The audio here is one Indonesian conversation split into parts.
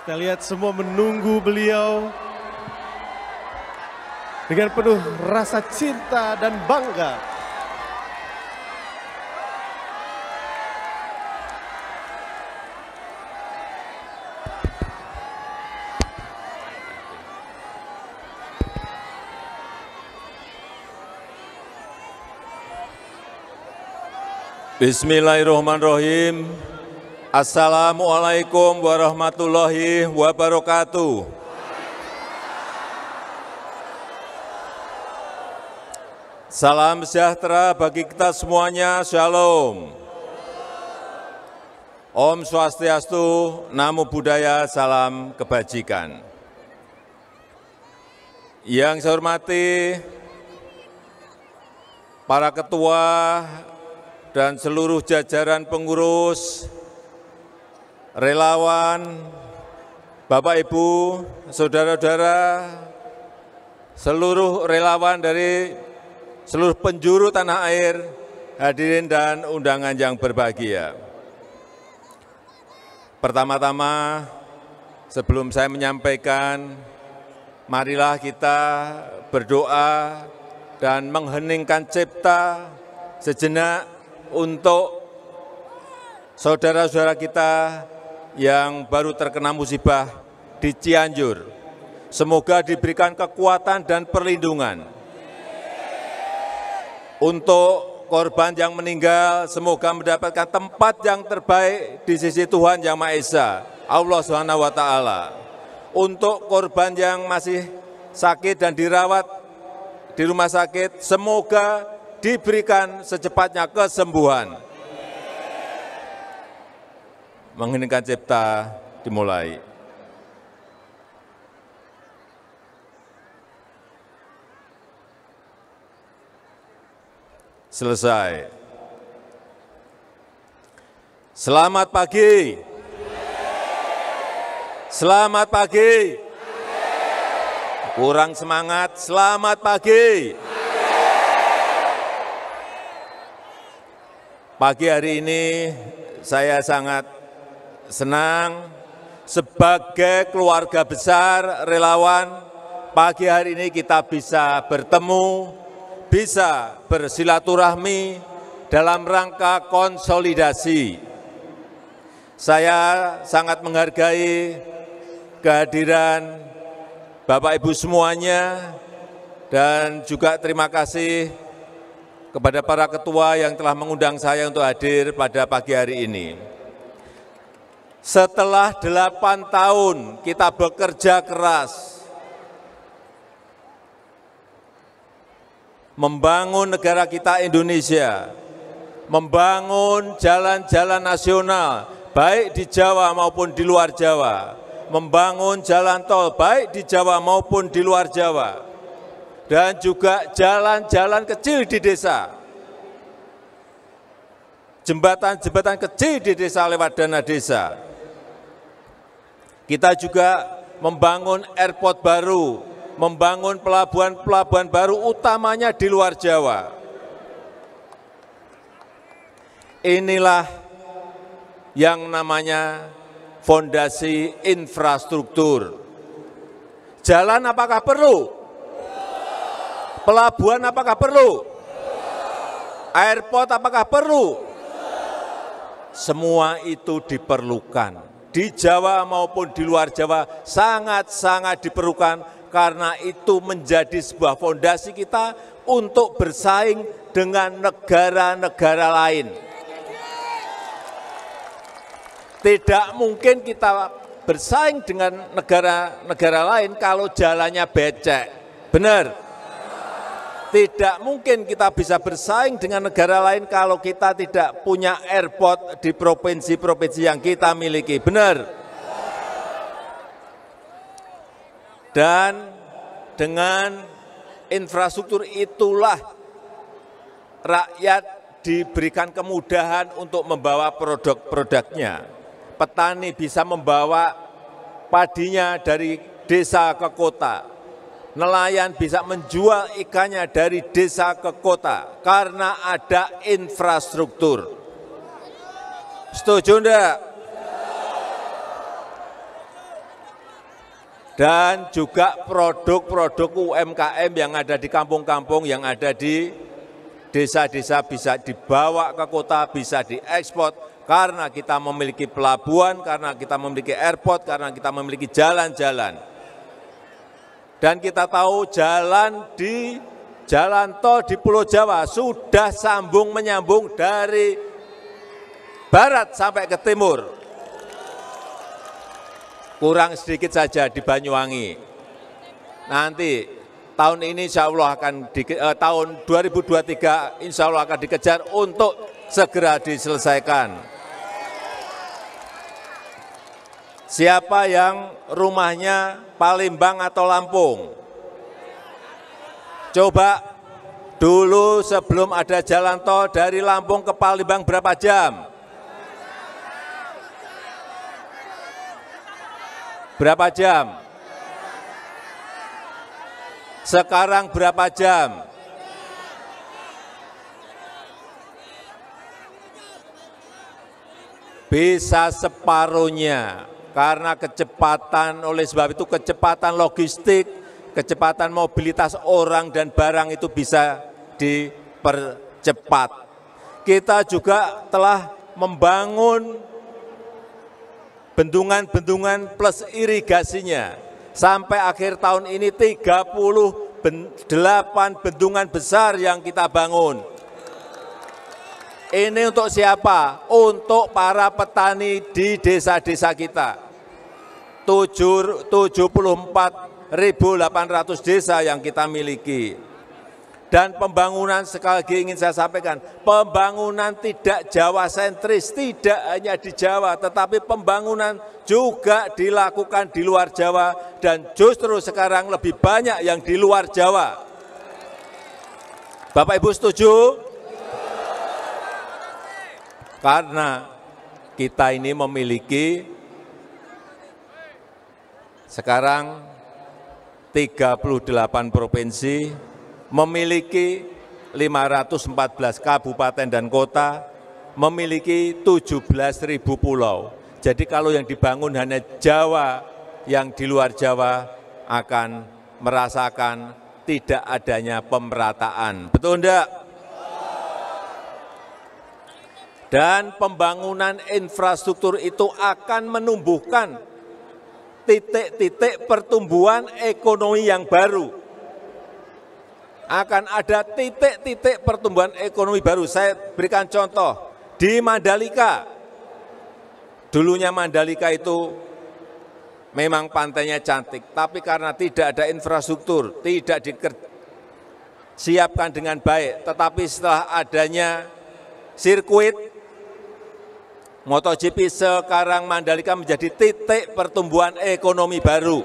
Kita lihat semua menunggu beliau dengan penuh rasa cinta dan bangga. Bismillahirrahmanirrahim. Assalamualaikum warahmatullahi wabarakatuh. Salam sejahtera bagi kita semuanya, Shalom. Om Swastiastu, Namo Buddhaya, salam kebajikan. Yang saya hormati para ketua dan seluruh jajaran pengurus, relawan, Bapak Ibu, saudara-saudara, seluruh relawan dari seluruh penjuru tanah air, hadirin dan undangan yang berbahagia. Pertama-tama, sebelum saya menyampaikan, marilah kita berdoa dan mengheningkan cipta sejenak untuk saudara-saudara kita yang baru terkena musibah di Cianjur. Semoga diberikan kekuatan dan perlindungan. Untuk korban yang meninggal, semoga mendapatkan tempat yang terbaik di sisi Tuhan Yang Maha Esa, Allah Subhanahu wa Ta'ala. Untuk korban yang masih sakit dan dirawat di rumah sakit, semoga diberikan secepatnya kesembuhan. Mengheningkan cipta dimulai. Selesai. Selamat pagi. Selamat pagi. Kurang semangat. Selamat pagi. Pagi hari ini saya sangat senang sebagai keluarga besar relawan, pagi hari ini kita bisa bertemu, bisa bersilaturahmi dalam rangka konsolidasi. Saya sangat menghargai kehadiran Bapak Ibu semuanya dan juga terima kasih kepada para ketua yang telah mengundang saya untuk hadir pada pagi hari ini. Setelah 8 tahun kita bekerja keras membangun negara kita Indonesia, membangun jalan-jalan nasional, baik di Jawa maupun di luar Jawa, membangun jalan tol baik di Jawa maupun di luar Jawa, dan juga jalan-jalan kecil di desa, jembatan-jembatan kecil di desa lewat dana desa. Kita juga membangun airport baru, membangun pelabuhan-pelabuhan baru utamanya di luar Jawa. Inilah yang namanya fondasi infrastruktur. Jalan apakah perlu? Pelabuhan apakah perlu? Airport apakah perlu? Semua itu diperlukan. Di Jawa maupun di luar Jawa sangat-sangat diperlukan karena itu menjadi sebuah fondasi kita untuk bersaing dengan negara-negara lain. Tidak mungkin kita bersaing dengan negara-negara lain kalau jalannya becek. Benar? Tidak mungkin kita bisa bersaing dengan negara lain kalau kita tidak punya airport di provinsi-provinsi yang kita miliki. Benar? Dan dengan infrastruktur itulah rakyat diberikan kemudahan untuk membawa produk-produknya. Petani bisa membawa padinya dari desa ke kota. Nelayan bisa menjual ikannya dari desa ke kota karena ada infrastruktur. Setuju enggak? dan juga produk-produk UMKM yang ada di kampung-kampung, yang ada di desa-desa bisa dibawa ke kota, bisa diekspor, karena kita memiliki pelabuhan, karena kita memiliki airport, karena kita memiliki jalan-jalan. Dan kita tahu jalan tol di Pulau Jawa sudah sambung menyambung dari barat sampai ke timur. Kurang sedikit saja di Banyuwangi. Nanti tahun ini insya Allah tahun 2023 insya Allah akan dikejar untuk segera diselesaikan. Siapa yang rumahnya Palembang atau Lampung? Coba dulu sebelum ada jalan tol dari Lampung ke Palembang berapa jam? Berapa jam? Sekarang berapa jam? Bisa separuhnya, karena kecepatan, oleh sebab itu kecepatan logistik, kecepatan mobilitas orang dan barang itu bisa dipercepat. Kita juga telah membangun bendungan-bendungan plus irigasinya. Sampai akhir tahun ini 38 bendungan besar yang kita bangun. Ini untuk siapa? Untuk para petani di desa-desa kita. 74.800 desa yang kita miliki. Dan pembangunan, sekali lagi ingin saya sampaikan, pembangunan tidak Jawa sentris, tidak hanya di Jawa, tetapi pembangunan juga dilakukan di luar Jawa, dan justru sekarang lebih banyak yang di luar Jawa. Bapak Ibu setuju? Karena kita ini memiliki sekarang 38 provinsi, memiliki 514 kabupaten dan kota, memiliki 17.000 pulau. Jadi kalau yang dibangun hanya Jawa, yang di luar Jawa akan merasakan tidak adanya pemerataan. Betul enggak? Dan pembangunan infrastruktur itu akan menumbuhkan titik-titik pertumbuhan ekonomi yang baru. Akan ada titik-titik pertumbuhan ekonomi baru. Saya berikan contoh, di Mandalika. Dulunya Mandalika itu memang pantainya cantik, tapi karena tidak ada infrastruktur, tidak disiapkan dengan baik. Tetapi setelah adanya sirkuit MotoGP, sekarang Mandalika menjadi titik pertumbuhan ekonomi baru.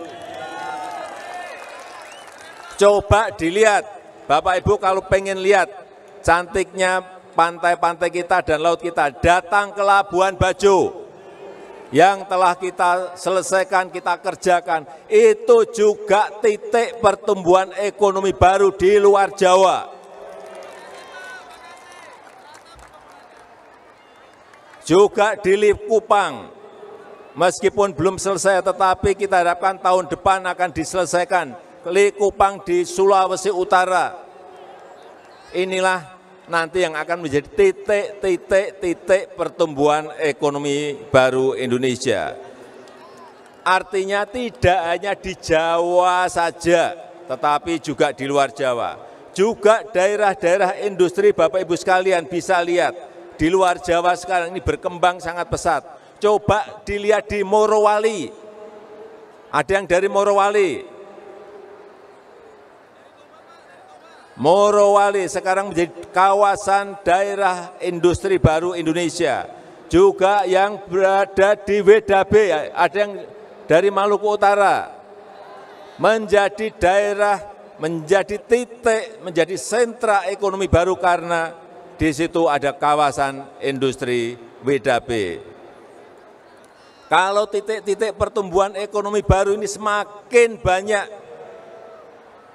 Coba dilihat, Bapak Ibu kalau pengen lihat cantiknya pantai-pantai kita dan laut kita, datang ke Labuan Bajo yang telah kita selesaikan, kita kerjakan. Itu juga titik pertumbuhan ekonomi baru di luar Jawa. Juga di Likupang, meskipun belum selesai, tetapi kita harapkan tahun depan akan diselesaikan. Likupang di Sulawesi Utara. Inilah nanti yang akan menjadi titik pertumbuhan ekonomi baru Indonesia. Artinya tidak hanya di Jawa saja, tetapi juga di luar Jawa. Juga daerah-daerah industri, Bapak Ibu sekalian bisa lihat, di luar Jawa sekarang ini berkembang sangat pesat. Coba dilihat di Morowali. Ada yang dari Morowali. Morowali sekarang menjadi kawasan daerah industri baru Indonesia. Juga yang berada di WDB, ada yang dari Maluku Utara, menjadi daerah, menjadi titik, menjadi sentra ekonomi baru karena di situ ada kawasan industri WDB. Kalau titik-titik pertumbuhan ekonomi baru ini semakin banyak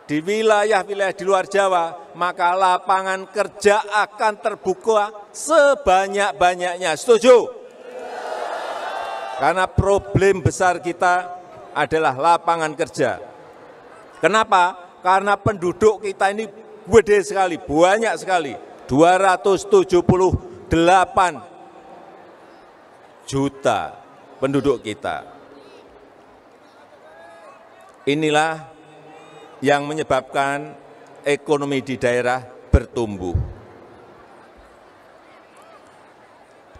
di wilayah-wilayah di luar Jawa, maka lapangan kerja akan terbuka sebanyak-banyaknya. Setuju? Karena problem besar kita adalah lapangan kerja. Kenapa? Karena penduduk kita ini gede sekali, banyak sekali. 278 juta penduduk kita. Inilah yang menyebabkan ekonomi di daerah bertumbuh.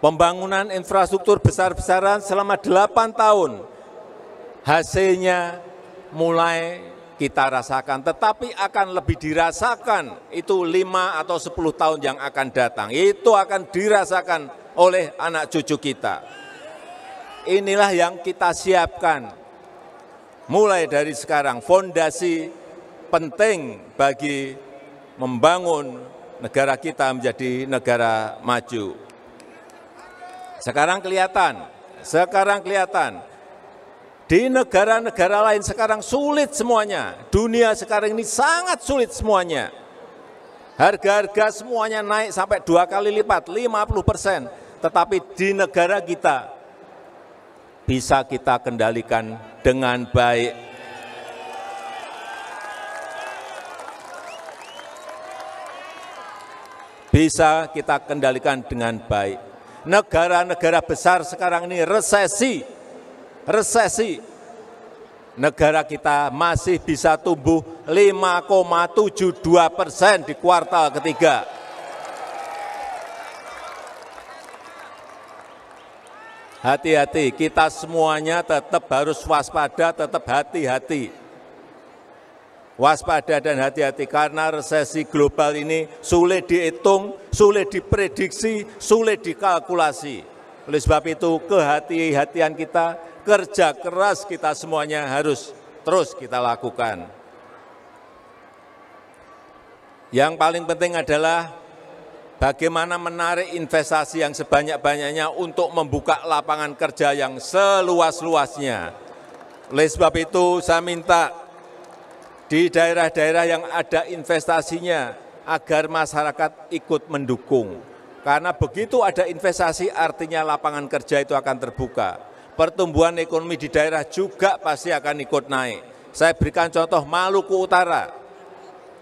Pembangunan infrastruktur besar-besaran selama 8 tahun, hasilnya mulai kita rasakan, tetapi akan lebih dirasakan itu 5 atau 10 tahun yang akan datang. Itu akan dirasakan oleh anak cucu kita. Inilah yang kita siapkan. Mulai dari sekarang, fondasi penting bagi membangun negara kita menjadi negara maju. Sekarang kelihatan, di negara-negara lain sekarang sulit semuanya. Dunia sekarang ini sangat sulit semuanya. Harga-harga semuanya naik sampai 2 kali lipat, 50%. Tetapi di negara kita bisa kita kendalikan dengan baik. Bisa kita kendalikan dengan baik. Negara-negara besar sekarang ini resesi. Negara kita masih bisa tumbuh 5,72% di kuartal ketiga. Hati-hati, kita semuanya tetap harus waspada, tetap hati-hati. Waspada dan hati-hati karena resesi global ini sulit dihitung, sulit diprediksi, sulit dikalkulasi. Oleh sebab itu kehati-hatian kita, kerja keras kita semuanya harus terus kita lakukan. Yang paling penting adalah bagaimana menarik investasi yang sebanyak-banyaknya untuk membuka lapangan kerja yang seluas-luasnya. Oleh sebab itu saya minta di daerah-daerah yang ada investasinya agar masyarakat ikut mendukung. Karena begitu ada investasi artinya lapangan kerja itu akan terbuka. Pertumbuhan ekonomi di daerah juga pasti akan ikut naik. Saya berikan contoh Maluku Utara.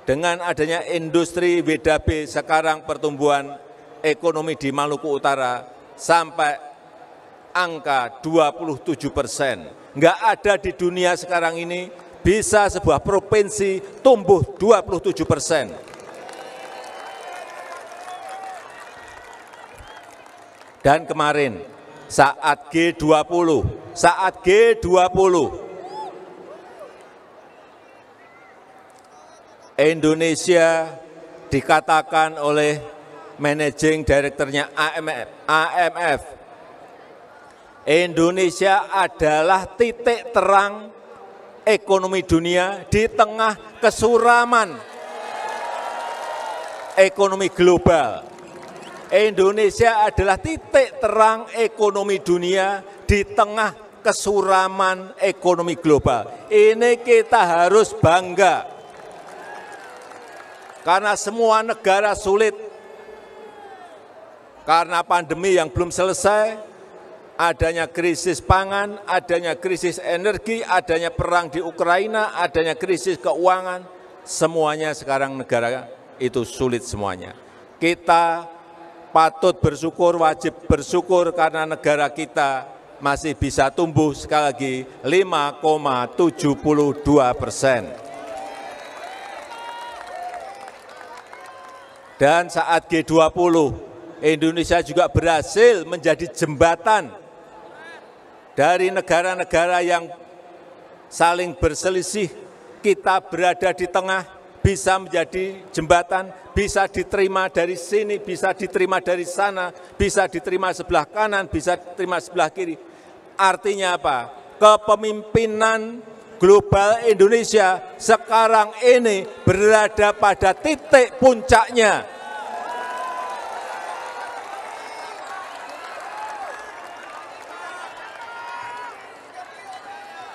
Dengan adanya industri WDB sekarang pertumbuhan ekonomi di Maluku Utara sampai angka 27%. Enggak ada di dunia sekarang ini bisa sebuah provinsi tumbuh 27%. Dan kemarin saat G20, Indonesia dikatakan oleh managing directornya IMF, Indonesia adalah titik terang ekonomi dunia di tengah kesuraman ekonomi global. Indonesia adalah titik terang ekonomi dunia di tengah kesuraman ekonomi global. Ini kita harus bangga. Karena semua negara sulit. Karena pandemi yang belum selesai, adanya krisis pangan, adanya krisis energi, adanya perang di Ukraina, adanya krisis keuangan, semuanya sekarang negara itu sulit semuanya. Kita patut bersyukur, wajib bersyukur karena negara kita masih bisa tumbuh sekali lagi 5,72%. Dan saat G20, Indonesia juga berhasil menjadi jembatan dari negara-negara yang saling berselisih. Kita berada di tengah, bisa menjadi jembatan, bisa diterima dari sini, bisa diterima dari sana, bisa diterima sebelah kanan, bisa diterima sebelah kiri. Artinya apa? Kepemimpinan global Indonesia sekarang ini berada pada titik puncaknya.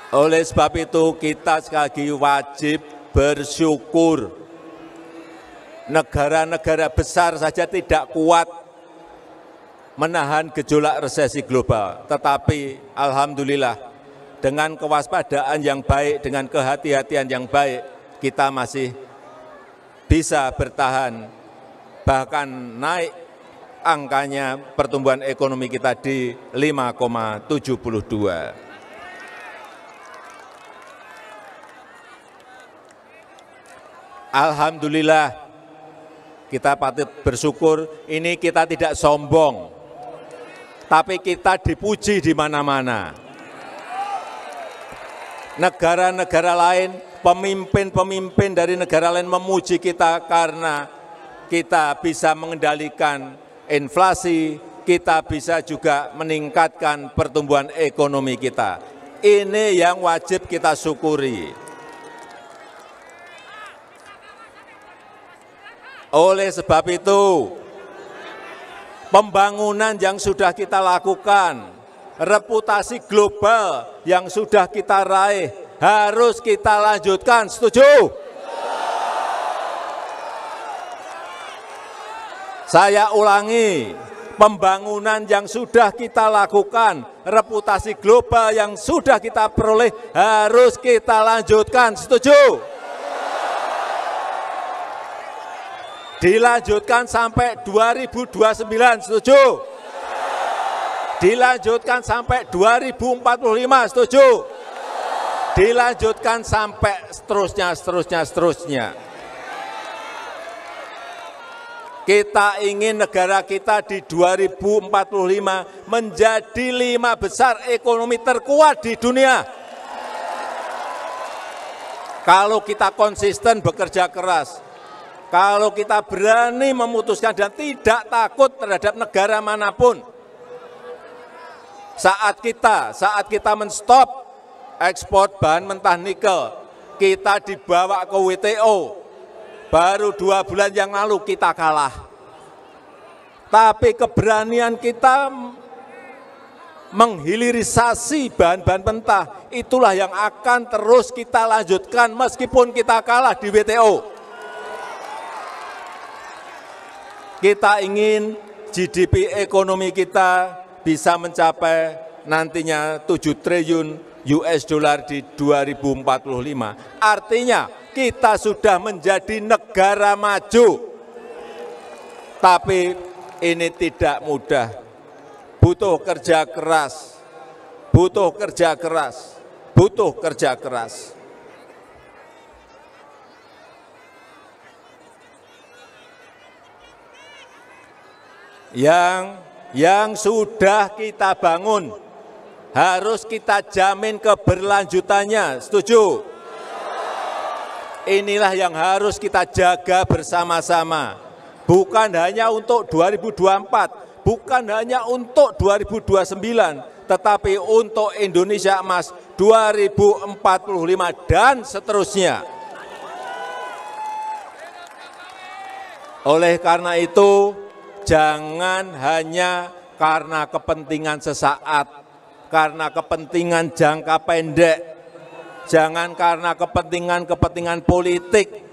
Oleh sebab itu kita sekali lagi wajib bersyukur. Negara-negara besar saja tidak kuat menahan gejolak resesi global. Tetapi alhamdulillah dengan kewaspadaan yang baik, dengan kehati-hatian yang baik, kita masih bisa bertahan, bahkan naik angkanya pertumbuhan ekonomi kita di 5,72. Alhamdulillah, kita patut bersyukur, ini kita tidak sombong, tapi kita dipuji di mana-mana. Negara-negara lain, pemimpin-pemimpin dari negara lain memuji kita karena kita bisa mengendalikan inflasi, kita bisa juga meningkatkan pertumbuhan ekonomi kita. Ini yang wajib kita syukuri. Oleh sebab itu, pembangunan yang sudah kita lakukan, reputasi global yang sudah kita raih, harus kita lanjutkan. Setuju? Saya ulangi, pembangunan yang sudah kita lakukan, reputasi global yang sudah kita peroleh, harus kita lanjutkan. Setuju? Dilanjutkan sampai 2029, setuju? Dilanjutkan sampai 2045, setuju? Dilanjutkan sampai seterusnya. Kita ingin negara kita di 2045 menjadi 5 besar ekonomi terkuat di dunia. Kalau kita konsisten bekerja keras, kalau kita berani memutuskan dan tidak takut terhadap negara manapun, saat kita menstop ekspor bahan mentah nikel, kita dibawa ke WTO, baru 2 bulan yang lalu kita kalah. Tapi keberanian kita menghilirisasi bahan-bahan mentah, itulah yang akan terus kita lanjutkan meskipun kita kalah di WTO. Kita ingin GDP ekonomi kita bisa mencapai nantinya 7 triliun US dollar di 2045. Artinya kita sudah menjadi negara maju. Tapi ini tidak mudah. Butuh kerja keras. Butuh kerja keras. Butuh kerja keras. Yang sudah kita bangun harus kita jamin keberlanjutannya. Setuju? Inilah yang harus kita jaga bersama-sama. Bukan hanya untuk 2024, bukan hanya untuk 2029, tetapi untuk Indonesia Emas 2045 dan seterusnya. Oleh karena itu, jangan hanya karena kepentingan sesaat, karena kepentingan jangka pendek, jangan karena kepentingan politik,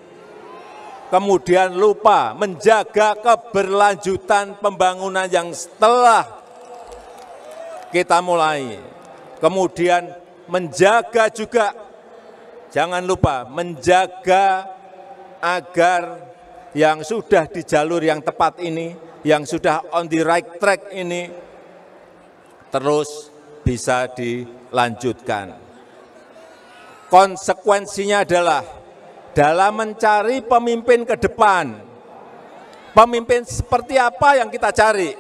kemudian lupa menjaga keberlanjutan pembangunan yang setelah kita mulai. Kemudian menjaga juga, jangan lupa menjaga agar yang sudah di jalur yang tepat ini, yang sudah on the right track ini, terus bisa dilanjutkan. Konsekuensinya adalah dalam mencari pemimpin ke depan, pemimpin seperti apa yang kita cari?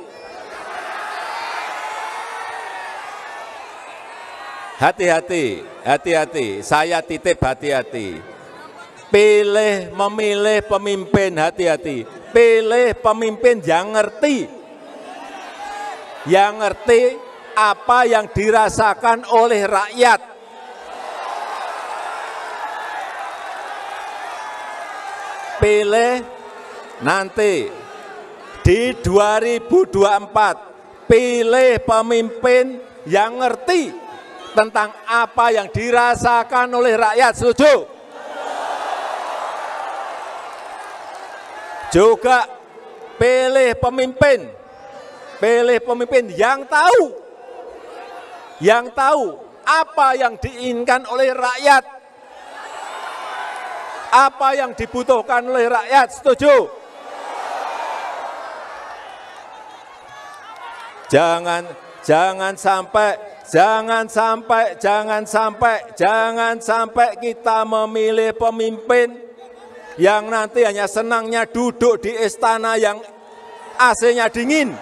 Hati-hati, saya titip hati-hati. Memilih pemimpin, hati-hati. Pilih pemimpin yang ngerti apa yang dirasakan oleh rakyat. Pilih nanti di 2024, pilih pemimpin yang ngerti tentang apa yang dirasakan oleh rakyat. Setuju? Juga pilih pemimpin yang tahu apa yang diinginkan oleh rakyat, apa yang dibutuhkan oleh rakyat. Setuju? Jangan sampai kita memilih pemimpin yang nanti hanya senangnya duduk di istana yang AC-nya dingin.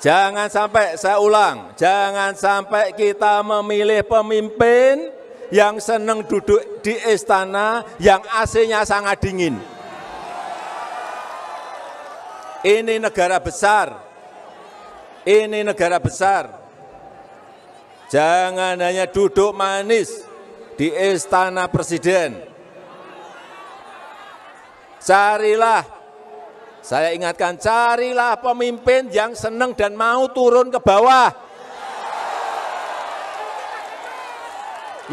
Jangan sampai, saya ulang, jangan sampai kita memilih pemimpin yang senang duduk di istana yang AC-nya sangat dingin. Ini negara besar. Ini negara besar. Jangan hanya duduk manis di istana presiden. Carilah, saya ingatkan, carilah pemimpin yang senang dan mau turun ke bawah.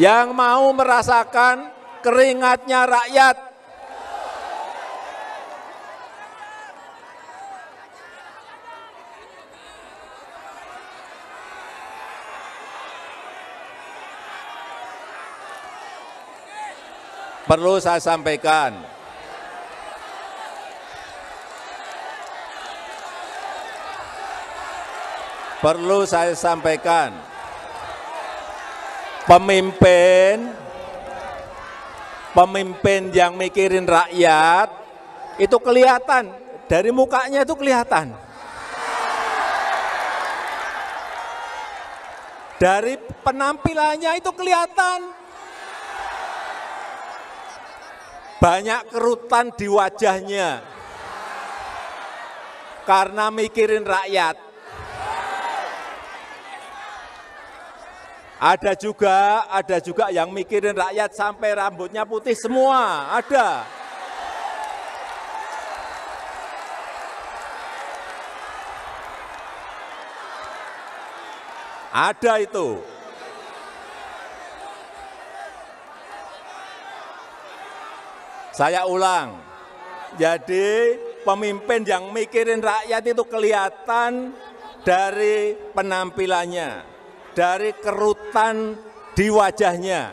Yang mau merasakan keringatnya rakyat. Perlu saya sampaikan, pemimpin yang mikirin rakyat itu kelihatan, dari mukanya itu kelihatan. Dari penampilannya itu kelihatan. Banyak kerutan di wajahnya karena mikirin rakyat. Ada juga yang mikirin rakyat sampai rambutnya putih semua, ada. Ada itu. Saya ulang, jadi pemimpin yang mikirin rakyat itu kelihatan dari penampilannya, dari kerutan di wajahnya.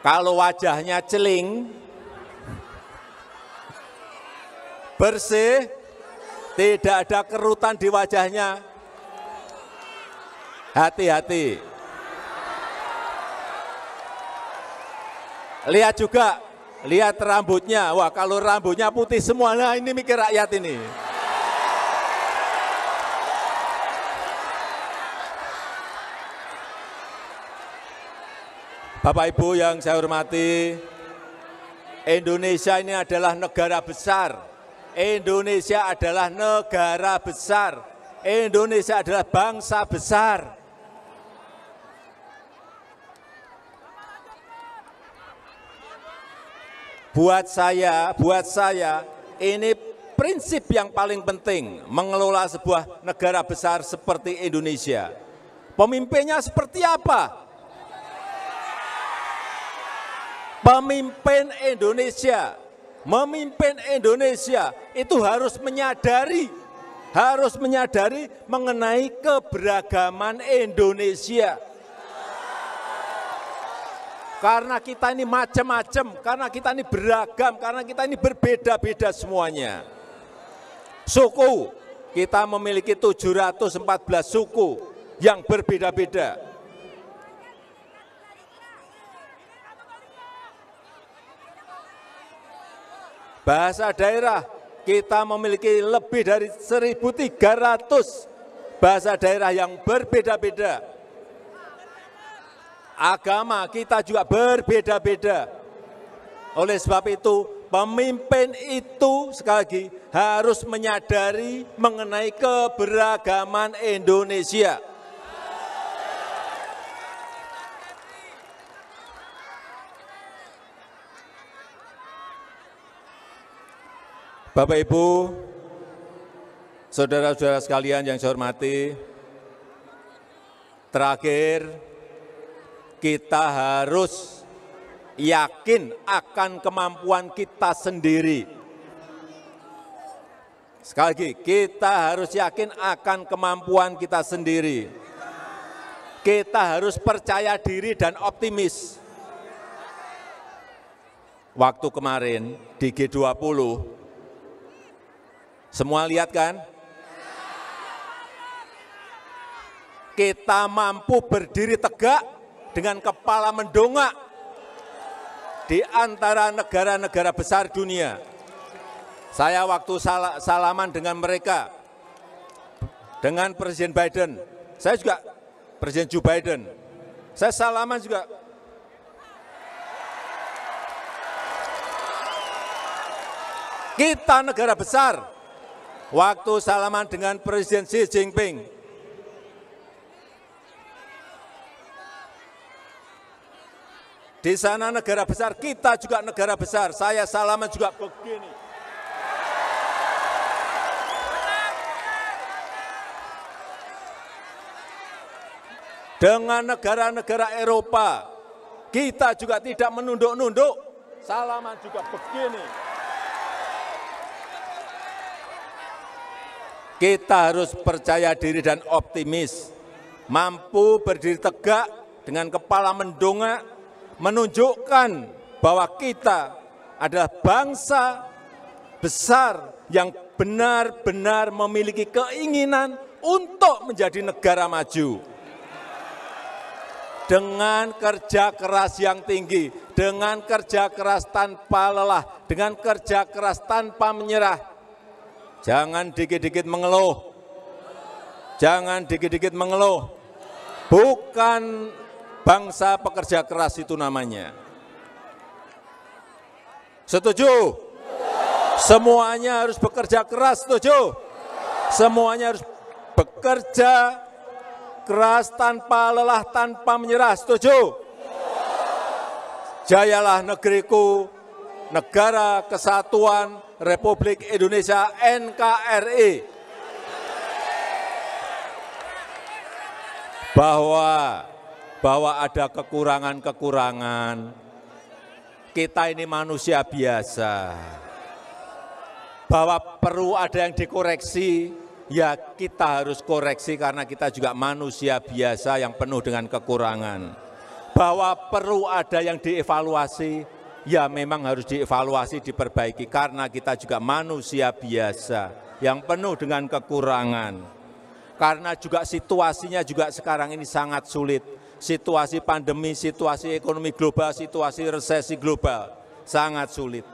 Kalau wajahnya celing, bersih, tidak ada kerutan di wajahnya, hati-hati. Lihat juga, lihat rambutnya. Wah, kalau rambutnya putih semua, nah ini mikir rakyat ini. Bapak Ibu yang saya hormati, Indonesia ini adalah negara besar. Indonesia adalah negara besar. Indonesia adalah bangsa besar. Buat saya, ini prinsip yang paling penting mengelola sebuah negara besar seperti Indonesia. Pemimpinnya seperti apa? Pemimpin Indonesia itu harus menyadari mengenai keberagaman Indonesia. Karena kita ini macam-macam, karena kita ini beragam, karena kita ini berbeda-beda semuanya. Suku, kita memiliki 714 suku yang berbeda-beda. Bahasa daerah, kita memiliki lebih dari 1.300 bahasa daerah yang berbeda-beda. Agama kita juga berbeda-beda. Oleh sebab itu, pemimpin itu sekali lagi harus menyadari mengenai keberagaman Indonesia. Bapak Ibu, saudara-saudara sekalian yang saya hormati, terakhir kita harus yakin akan kemampuan kita sendiri. Sekali lagi, kita harus yakin akan kemampuan kita sendiri. Kita harus percaya diri dan optimis. Waktu kemarin di G20, semua lihat kan? Kita mampu berdiri tegak dengan kepala mendongak di antara negara-negara besar dunia. Saya waktu salaman dengan mereka, dengan Presiden Biden, saya juga Presiden Joe Biden, saya salaman juga. Kita negara besar, waktu salaman dengan Presiden Xi Jinping, di sana negara besar, kita juga negara besar, saya salaman juga begini. Dengan negara-negara Eropa, kita juga tidak menunduk-nunduk, salaman juga begini. Kita harus percaya diri dan optimis, mampu berdiri tegak dengan kepala mendongak, menunjukkan bahwa kita adalah bangsa besar yang benar-benar memiliki keinginan untuk menjadi negara maju. Dengan kerja keras yang tinggi, dengan kerja keras tanpa lelah, dengan kerja keras tanpa menyerah. Jangan dikit-dikit mengeluh. Jangan dikit-dikit mengeluh. Bukan bangsa pekerja keras itu namanya. Setuju? Semuanya harus bekerja keras, setuju? Semuanya harus bekerja keras tanpa lelah, tanpa menyerah, setuju? Jayalah negeriku, Negara Kesatuan Republik Indonesia NKRI. Bahwa ada kekurangan-kekurangan, kita ini manusia biasa. Bahwa perlu ada yang dikoreksi, ya kita harus koreksi karena kita juga manusia biasa yang penuh dengan kekurangan. Bahwa perlu ada yang dievaluasi, ya memang harus dievaluasi, diperbaiki karena kita juga manusia biasa yang penuh dengan kekurangan. Karena juga situasinya juga sekarang ini sangat sulit. Situasi pandemi, situasi ekonomi global, situasi resesi global sangat sulit.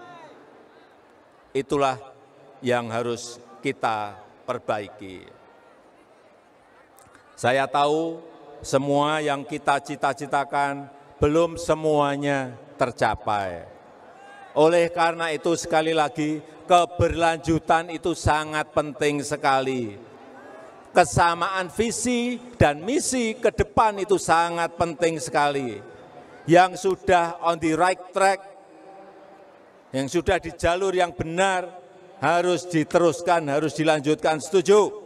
Itulah yang harus kita perbaiki. Saya tahu semua yang kita cita-citakan belum semuanya tercapai. Oleh karena itu sekali lagi keberlanjutan itu sangat penting sekali. Kesamaan visi dan misi ke depan itu sangat penting sekali. Yang sudah on the right track, yang sudah di jalur yang benar, harus diteruskan, harus dilanjutkan. Setuju?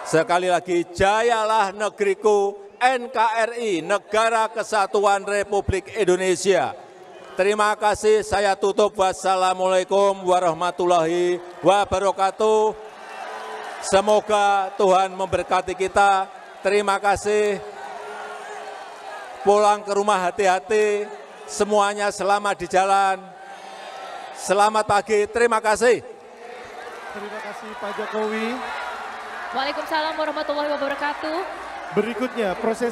Sekali lagi, jayalah negeriku NKRI, Negara Kesatuan Republik Indonesia. Terima kasih, saya tutup. Wassalamualaikum warahmatullahi wabarakatuh. Semoga Tuhan memberkati kita. Terima kasih. Pulang ke rumah hati-hati. Semuanya selamat di jalan. Selamat pagi. Terima kasih. Terima kasih Pak Jokowi. Waalaikumsalam warahmatullahi wabarakatuh. Berikutnya proses